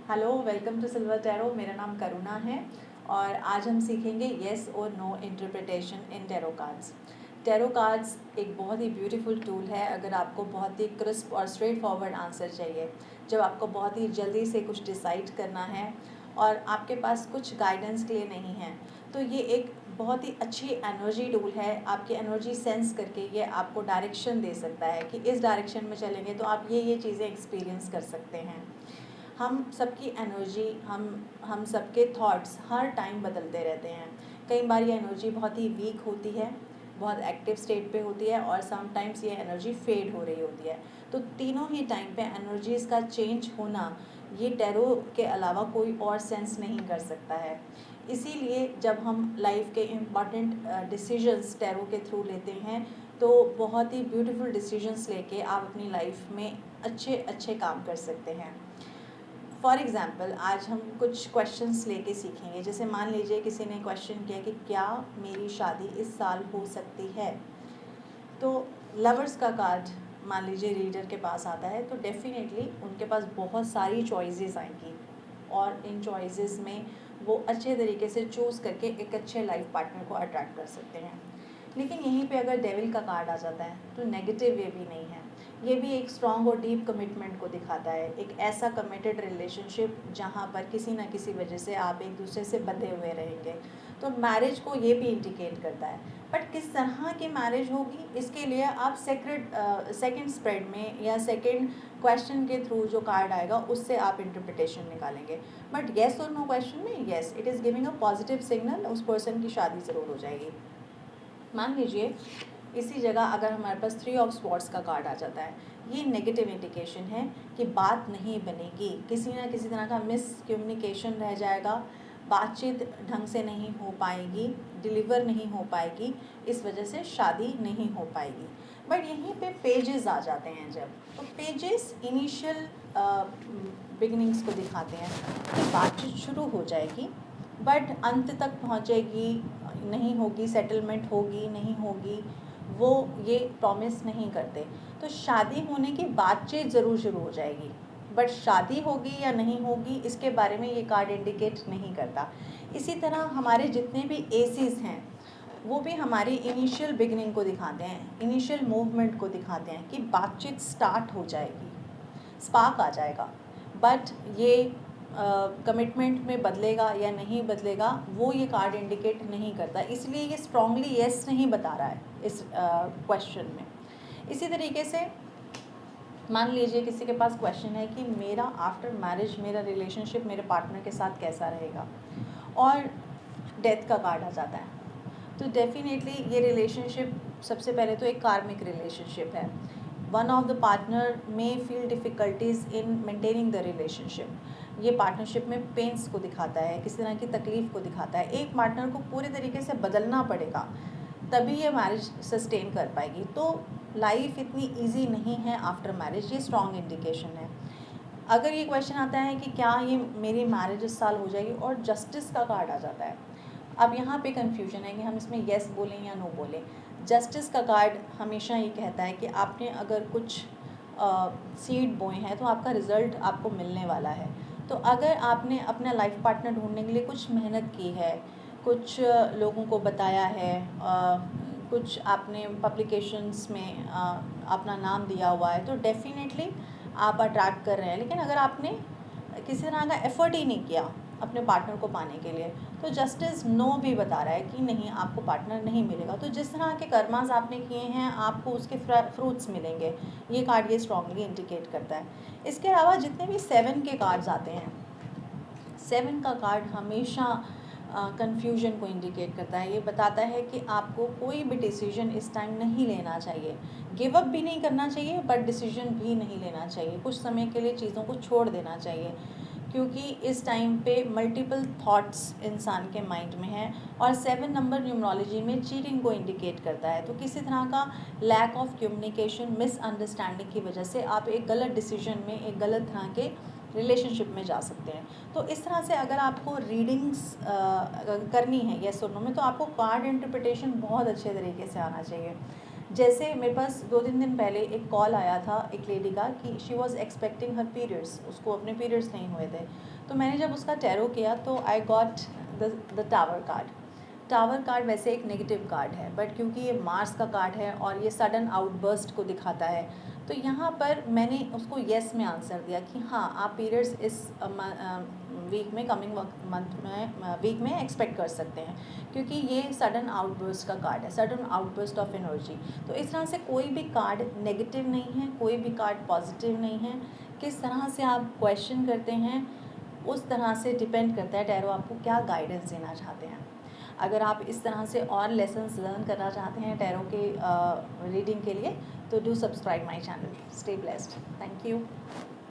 Hello, welcome to silver tarot. मेरा नाम करुणा है और आज हम सीखेंगे येस और no interpretation in tarot cards. Tarot cards एक बहुत ही ब्यूटीफुल टूल है अगर आपको बहुत ही क्रिस्प और स्ट्रेट फॉरवर्ड आंसर चाहिए, जब आपको बहुत ही जल्दी से कुछ डिसाइड करना है और आपके पास कुछ गाइडेंस के लिए नहीं है, तो ये एक बहुत ही अच्छी एनर्जी टूल है। आपकी एनर्जी सेंस करके ये आपको डायरेक्शन दे सकता है कि इस डायरेक्शन में चलेंगे तो आप ये चीज़ें एक्सपीरियंस कर सकते हैं। हम सबकी एनर्जी, हम सबके थॉट्स हर टाइम बदलते रहते हैं। कई बार ये एनर्जी बहुत ही वीक होती है, बहुत एक्टिव स्टेट पे होती है और समटाइम्स ये एनर्जी फेड हो रही होती है। तो तीनों ही टाइम पे एनर्जीज़ का चेंज होना ये टैरो के अलावा कोई और सेंस नहीं कर सकता है। इसीलिए जब हम लाइफ के इम्पॉर्टेंट डिसीजंस टैरो के थ्रू लेते हैं तो बहुत ही ब्यूटीफुल डिसीजंस लेके आप अपनी लाइफ में अच्छे अच्छे काम कर सकते हैं। फॉर एग्ज़ाम्पल आज हम कुछ क्वेश्चंस लेके सीखेंगे। जैसे मान लीजिए किसी ने क्वेश्चन किया कि क्या मेरी शादी इस साल हो सकती है, तो लवर्स का कार्ड मान लीजिए रीडर के पास आता है तो डेफिनेटली उनके पास बहुत सारी चॉइसेस आएंगी और इन चॉइसेस में वो अच्छे तरीके से चूज़ करके एक अच्छे लाइफ पार्टनर को अट्रैक्ट कर सकते हैं। लेकिन यहीं पे अगर डेविल का कार्ड आ जाता है तो नेगेटिव वे भी नहीं है। ये भी एक स्ट्रॉन्ग और डीप कमिटमेंट को दिखाता है, एक ऐसा कमिटेड रिलेशनशिप जहाँ पर किसी ना किसी वजह से आप एक दूसरे से बंधे हुए रहेंगे। तो मैरिज को ये भी इंडिकेट करता है, बट किस तरह की मैरिज होगी इसके लिए आप सेकंड स्प्रेड में या सेकंड क्वेश्चन के थ्रू जो कार्ड आएगा उससे आप इंटरप्रिटेशन निकालेंगे। बट येस और नो क्वेश्चन में yes, it is giving a positive signal, उस पर्सन की शादी ज़रूर हो जाएगी। मान लीजिए इसी जगह अगर हमारे पास 3 ऑफ स्वॉर्ड्स का कार्ड आ जाता है, ये नेगेटिव इंडिकेशन है कि बात नहीं बनेगी, किसी ना किसी तरह का मिसकम्युनिकेशन रह जाएगा, बातचीत ढंग से नहीं हो पाएगी, डिलीवर नहीं हो पाएगी, इस वजह से शादी नहीं हो पाएगी। बट यहीं पे पेजेस आ जाते हैं जब, तो पेजेस इनिशियल बिगिनिंग्स को दिखाते हैं कि बातचीत शुरू हो जाएगी बट अंत तक पहुंचेगी नहीं होगी, सेटलमेंट होगी नहीं होगी, वो ये प्रॉमिस नहीं करते। तो शादी होने की बातचीत ज़रूर शुरू हो जाएगी, बट शादी होगी या नहीं होगी इसके बारे में ये कार्ड इंडिकेट नहीं करता। इसी तरह हमारे जितने भी एसीज हैं वो भी हमारी इनिशियल बिगनिंग को दिखाते हैं, इनिशियल मूवमेंट को दिखाते हैं कि बातचीत स्टार्ट हो जाएगी, स्पार्क आ जाएगा। बट ये कमिटमेंट में बदलेगा या नहीं बदलेगा वो ये कार्ड इंडिकेट नहीं करता, इसलिए ये स्ट्रांगली येस नहीं बता रहा है इस क्वेश्चन में। इसी तरीके से मान लीजिए किसी के पास क्वेश्चन है कि मेरा आफ्टर मैरिज मेरा रिलेशनशिप मेरे पार्टनर के साथ कैसा रहेगा, और डेथ का कार्ड आ जाता है, तो डेफिनेटली ये रिलेशनशिप सबसे पहले तो एक कार्मिक रिलेशनशिप है। वन ऑफ द पार्टनर में feel difficulties in maintaining the relationship. ये पार्टनरशिप में पेंस को दिखाता है, किसी तरह की तकलीफ़ को दिखाता है। एक पार्टनर को पूरे तरीके से बदलना पड़ेगा तभी ये मैरिज सस्टेन कर पाएगी। तो लाइफ इतनी इजी नहीं है आफ्टर मैरिज, ये स्ट्रॉन्ग इंडिकेशन है। अगर ये क्वेश्चन आता है कि क्या ये मेरी मैरिज इस साल हो जाएगी और जस्टिस का कार्ड आ जाता है, अब यहाँ पे कंफ्यूजन है कि हम इसमें येस बोलें या नो बोलें। जस्टिस का कार्ड हमेशा ये कहता है कि आपने अगर कुछ सीड बोए हैं तो आपका रिज़ल्ट आपको मिलने वाला है। तो अगर आपने अपना लाइफ पार्टनर ढूंढने के लिए कुछ मेहनत की है, कुछ लोगों को बताया है, कुछ आपने पब्लिकेशंस में अपना नाम दिया हुआ है, तो डेफिनेटली आप अट्रैक्ट कर रहे हैं। लेकिन अगर आपने किसी तरह का एफ़र्ट ही नहीं किया अपने पार्टनर को पाने के लिए, तो जस्टिस नो भी बता रहा है कि नहीं, आपको पार्टनर नहीं मिलेगा। तो जिस तरह के कर्मास आपने किए हैं आपको उसके फ्रूट्स मिलेंगे, ये कार्ड ये स्ट्रांगली इंडिकेट करता है। इसके अलावा जितने भी 7 के कार्ड्स आते हैं, 7 का कार्ड हमेशा कन्फ्यूजन को इंडिकेट करता है। ये बताता है कि आपको कोई भी डिसीजन इस टाइम नहीं लेना चाहिए, गिव अप भी नहीं करना चाहिए बट डिसीजन भी नहीं लेना चाहिए, कुछ समय के लिए चीज़ों को छोड़ देना चाहिए, क्योंकि इस टाइम पे मल्टीपल थॉट्स इंसान के माइंड में हैं। और 7 नंबर न्यूमरोलॉजी में चीटिंग को इंडिकेट करता है। तो किसी तरह का लैक ऑफ कम्युनिकेशन, मिसअंडरस्टैंडिंग की वजह से आप एक गलत डिसीजन में, एक गलत तरह के रिलेशनशिप में जा सकते हैं। तो इस तरह से अगर आपको रीडिंग्स करनी है येस और नो में, तो आपको कार्ड इंटरप्रिटेशन बहुत अच्छे तरीके से आना चाहिए। जैसे मेरे पास 2-3 दिन पहले एक कॉल आया था एक लेडी का कि she was expecting her periods, उसको अपने पीरियड्स नहीं हुए थे। तो मैंने जब उसका टैरो किया तो I got the tower card. Tower card वैसे एक नेगेटिव कार्ड है, बट क्योंकि ये मार्स का कार्ड है और ये सडन आउटबर्स्ट को दिखाता है, तो यहाँ पर मैंने उसको येस में आंसर दिया कि हाँ, आप पीरियड्स इस वीक में, कमिंग मंथ में, वीक में एक्सपेक्ट कर सकते हैं, क्योंकि ये सडन आउटबर्स्ट का कार्ड है, सडन आउटबर्स्ट ऑफ एनर्जी। तो इस तरह से कोई भी कार्ड नेगेटिव नहीं है, कोई भी कार्ड पॉजिटिव नहीं है। किस तरह से आप क्वेश्चन करते हैं उस तरह से डिपेंड करता है टैरो आपको क्या गाइडेंस देना चाहते हैं। अगर आप इस तरह से और लेसन्स लर्न करना चाहते हैं टैरो के रीडिंग के लिए, तो do subscribe my channel. Stay blessed. Thank you.